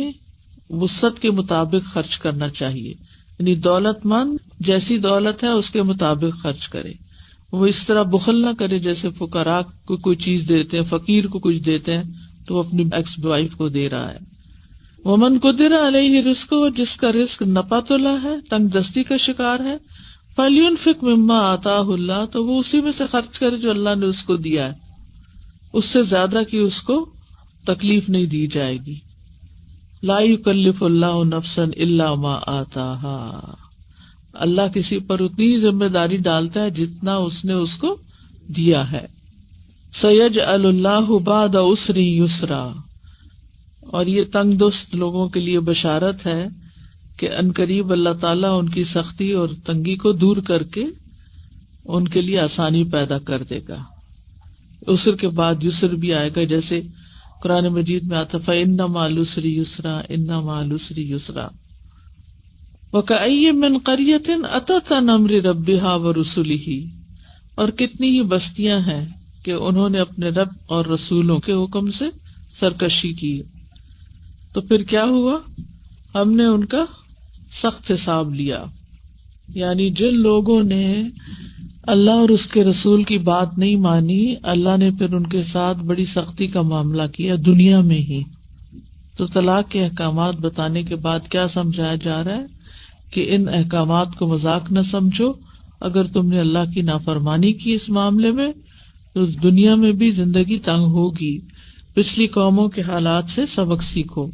وسعت کے مطابق خرچ کرنا چاہیے. یعنی دولت مند جیسی دولت ہے اس کے مطابق خرچ کرے. وہ اس طرح بخل نہ کرے جیسے فقراء کو کوئی چیز دیتے ہیں، فقیر کو کچھ دیتے ہیں تو وہ اپنی ایکس وائف کو دے رہا ہے. ومن قدر علیہ رزقہ، جس کا رزق نپا تلا ہے، تنگ دستی کا شکار ہے، فلینفق مما آتاہ اللہ، تو وہ اسی میں سے خرچ کرے جو اللہ نے اس کو دیا ہے، اس سے زیادہ کی اس کو تکلیف نہیں دی جائے گی. لا یکلف اللہ نفسا الا ما آتاہا، اللہ کسی پر اتنی ذمہ داری ڈالتا ہے جتنا اس نے اس کو دیا ہے. سیجعل اللہ بعد عسر یسرا، اور یہ تنگ دست لوگوں کے لیے بشارت ہے کہ عنقریب اللہ تعالیٰ ان کی سختی اور تنگی کو دور کر کے ان کے لیے آسانی پیدا کر دے گا. عسر کے بعد یسر بھی آئے گا، جیسے قرآن مجید میں آتا فَإِنَّ مَعَ الْعُسْرِ يُسْرًا إِنَّ مَعَ الْعُسْرِ يُسْرًا. وَكَأَيٍّ مِّن قَرْيَةٍ أَتَتْ عَنْ أَمْرِ رَبِّهَا وَرُسُلِهِ، اور کتنی ہی بستیاں ہیں کہ انہوں نے اپنے رب اور رسولوں کے حکم سے سرکشی کی، تو پھر کیا ہوا، ہم نے ان کا سخت حساب لیا. یعنی جن لوگوں نے اللہ اور اس کے رسول کی بات نہیں مانی، اللہ نے پھر ان کے ساتھ بڑی سختی کا معاملہ کیا دنیا میں ہی. تو طلاق کے احکامات بتانے کے بعد کیا سمجھایا جا رہا ہے کہ ان احکامات کو مذاق نہ سمجھو. اگر تم نے اللہ کی نافرمانی کی اس معاملے میں تو دنیا میں بھی زندگی تنگ ہوگی. پچھلی قوموں کے حالات سے سبق سیکھو.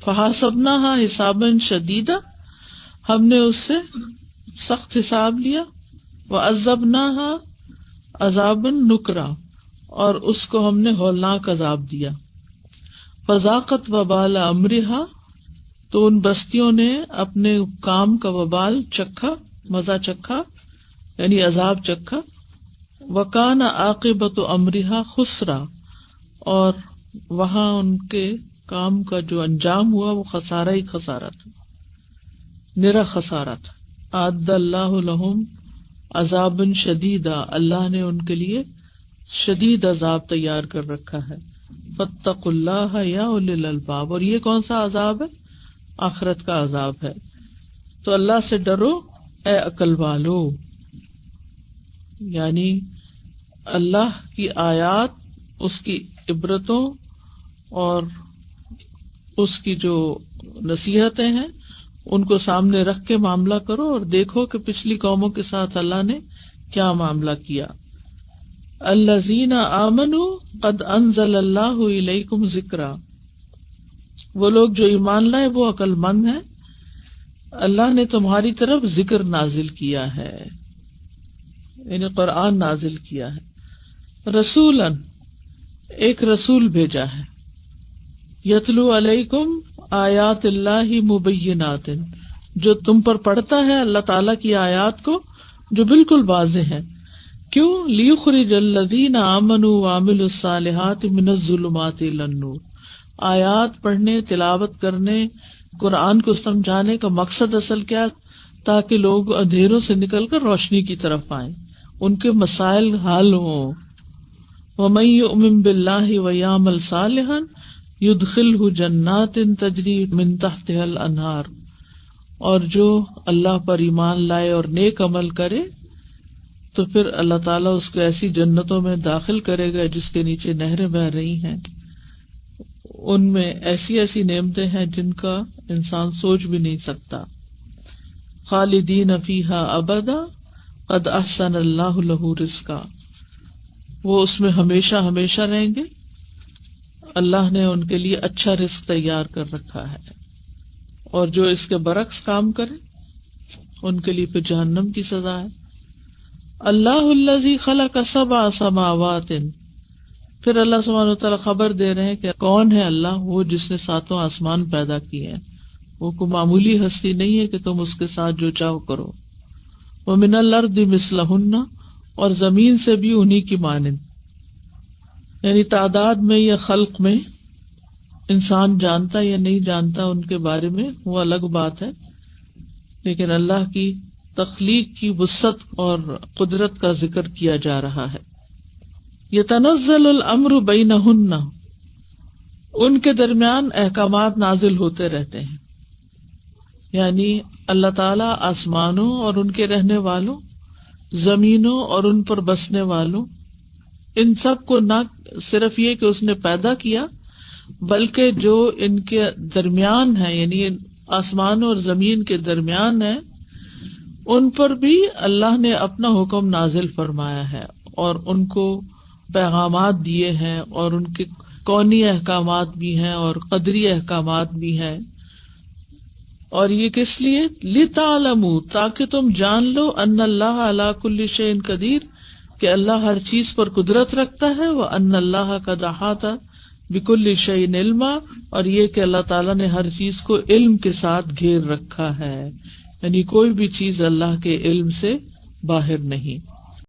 فحاسبناها حسابا شدیدا، ہم نے اس سے سخت حساب لیا. وعذبناها عذابا نکرا، اور اس کو ہم نے ہولناک عذاب دیا. فذاقت وبال امرها، تو ان بستیوں نے اپنے کام کا وبال چکھا، مزہ چکھا، یعنی عذاب چکھا. وکان عاقبت امرها خسرا، اور وہاں ان کے کام کا جو انجام ہوا وہ خسارہ ہی خسارہ تھا، نرا خسارہ تھا. اعد اللہ لہم عذابا شدیدا، اللہ نے ان کے لیے شدید عذاب تیار کر رکھا ہے. فاتقوا اللہ یا اولی الالباب، اور یہ کون سا عذاب ہے؟ آخرت کا عذاب ہے. تو اللہ سے ڈرو اے عقل والو. یعنی اللہ کی آیات، اس کی عبرتوں اور اس کی جو نصیحتیں ہیں ان کو سامنے رکھ کے معاملہ کرو، اور دیکھو کہ پچھلی قوموں کے ساتھ اللہ نے کیا معاملہ کیا. الذین آمنوا قد انزل اللہ الیکم ذکرا، وہ لوگ جو ایمان لائے وہ عقل مند ہیں، اللہ نے تمہاری طرف ذکر نازل کیا ہے، یعنی قرآن نازل کیا ہے. رسولاً، ایک رسول بھیجا ہے. یتلو علیکم آیات اللہ مبینات، جو تم پر پڑھتا ہے اللہ تعالیٰ کی آیات کو جو بالکل واضح ہیں. کیوں؟ لیخرج الذین آمنوا وعملوا الصالحات من الظلمات الی النور. آیات پڑھنے، تلاوت کرنے، قرآن کو سمجھانے کا مقصد اصل کیا ہے؟ تاکہ لوگ اندھیروں سے نکل کر روشنی کی طرف آئیں، ان کے مسائل حل ہوں. ومن یؤمن باللہ ویعمل صالحا یدخلہ جنات تجری من تحتها الانہار، اور جو اللہ پر ایمان لائے اور نیک عمل کرے تو پھر اللہ تعالیٰ اس کو ایسی جنتوں میں داخل کرے گا جس کے نیچے نہریں بہہ رہی ہیں. ان میں ایسی ایسی نعمتیں ہیں جن کا انسان سوچ بھی نہیں سکتا. خالدین فیہا ابدا قد احسن اللہ لہ رزقا، وہ اس میں ہمیشہ ہمیشہ رہیں گے. اللہ نے ان کے لیے اچھا رزق تیار کر رکھا ہے, اور جو اس کے برعکس کام کرے ان کے لیے پھر جہنم کی سزا ہے. اللہ الذی خلق سبع سماوات, پھر اللہ سبحانہ وتعالیٰ خبر دے رہے ہیں کہ کون ہے اللہ, وہ جس نے 7 آسمان پیدا کیے ہیں. وہ کوئی معمولی ہستی نہیں ہے کہ تم اس کے ساتھ جو چاہو کرو. ومن الارض مثلہن, اور زمین سے بھی انہی کی مانند, یعنی تعداد میں یا خلق میں انسان جانتا یا نہیں جانتا ان کے بارے میں وہ الگ بات ہے, لیکن اللہ کی تخلیق کی وسعت اور قدرت کا ذکر کیا جا رہا ہے. یتنزل الامر بینہن, ان کے درمیان احکامات نازل ہوتے رہتے ہیں, یعنی اللہ تعالیٰ آسمانوں اور ان کے رہنے والوں, زمینوں اور ان پر بسنے والوں, ان سب کو نہ صرف یہ کہ اس نے پیدا کیا بلکہ جو ان کے درمیان ہے, یعنی آسمان اور زمین کے درمیان ہے, ان پر بھی اللہ نے اپنا حکم نازل فرمایا ہے اور ان کو پیغامات دیے ہیں, اور ان کے کونی احکامات بھی ہیں اور قدری احکامات بھی ہیں. اور یہ کس لیے؟ لِتَعْلَمُوا, تاکہ تم جان لو, ان اللہ علی کل شیء قدیر, کہ اللہ ہر چیز پر قدرت رکھتا ہے, وَأَنَّ اللَّهَ قَدْ أَحَاطَ بِكُلِّ شَيْءٍ عِلْمًا, اور یہ کہ اللہ تعالیٰ نے ہر چیز کو علم کے ساتھ گھیر رکھا ہے, یعنی کوئی بھی چیز اللہ کے علم سے باہر نہیں.